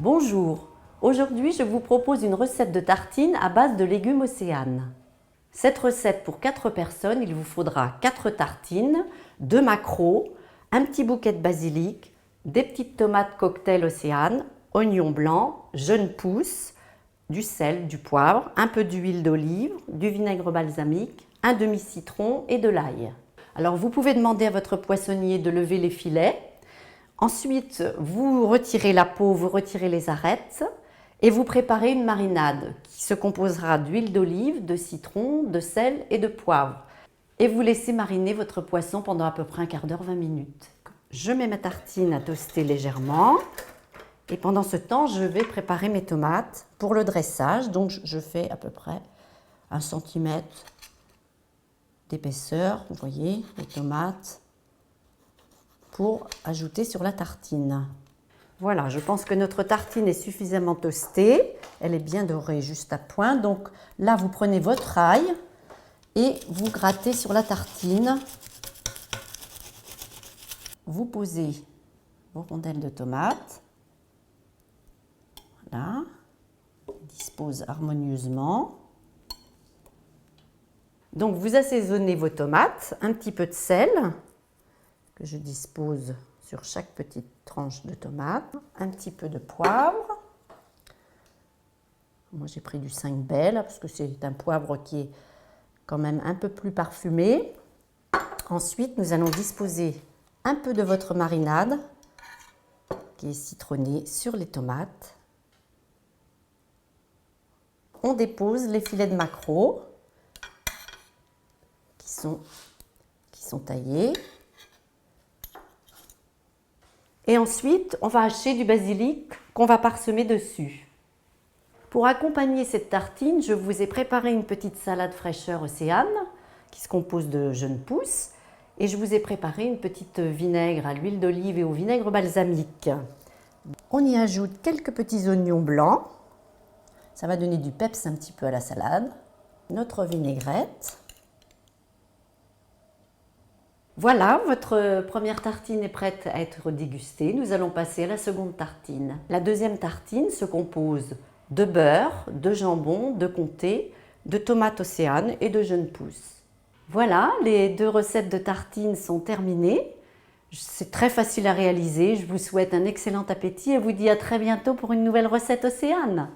Bonjour, aujourd'hui je vous propose une recette de tartine à base de légumes Océane. Cette recette pour 4 personnes, il vous faudra 4 tartines, 2 maquereaux, un petit bouquet de basilic, des petites tomates cocktail Océane, oignons blancs, jeunes pousses, du sel, du poivre, un peu d'huile d'olive, du vinaigre balsamique, un demi-citron et de l'ail. Alors vous pouvez demander à votre poissonnier de lever les filets. Ensuite, vous retirez la peau, vous retirez les arêtes et vous préparez une marinade qui se composera d'huile d'olive, de citron, de sel et de poivre. Et vous laissez mariner votre poisson pendant à peu près un quart d'heure, 20 minutes. Je mets ma tartine à toaster légèrement et pendant ce temps, je vais préparer mes tomates pour le dressage. Donc je fais à peu près 1 cm d'épaisseur, vous voyez, les tomates, pour ajouter sur la tartine. Voilà, je pense que notre tartine est suffisamment toastée. Elle est bien dorée, juste à point. Donc là, vous prenez votre ail et vous grattez sur la tartine. Vous posez vos rondelles de tomates. Voilà, dispose harmonieusement. Donc vous assaisonnez vos tomates, un petit peu de sel que je dispose sur chaque petite tranche de tomate, un petit peu de poivre. Moi j'ai pris du 5 bel parce que c'est un poivre qui est quand même un peu plus parfumé. Ensuite nous allons disposer un peu de votre marinade qui est citronnée sur les tomates. On dépose les filets de maquereau qui sont taillés. Et ensuite, on va hacher du basilic qu'on va parsemer dessus. Pour accompagner cette tartine, je vous ai préparé une petite salade fraîcheur Océane qui se compose de jeunes pousses et je vous ai préparé une petite vinaigre à l'huile d'olive et au vinaigre balsamique. On y ajoute quelques petits oignons blancs. Ça va donner du peps un petit peu à la salade. Notre vinaigrette. Voilà, votre première tartine est prête à être dégustée. Nous allons passer à la seconde tartine. La deuxième tartine se compose de beurre, de jambon, de comté, de tomates Océane et de jeunes pousses. Voilà, les 2 recettes de tartines sont terminées. C'est très facile à réaliser. Je vous souhaite un excellent appétit et vous dis à très bientôt pour une nouvelle recette Océane.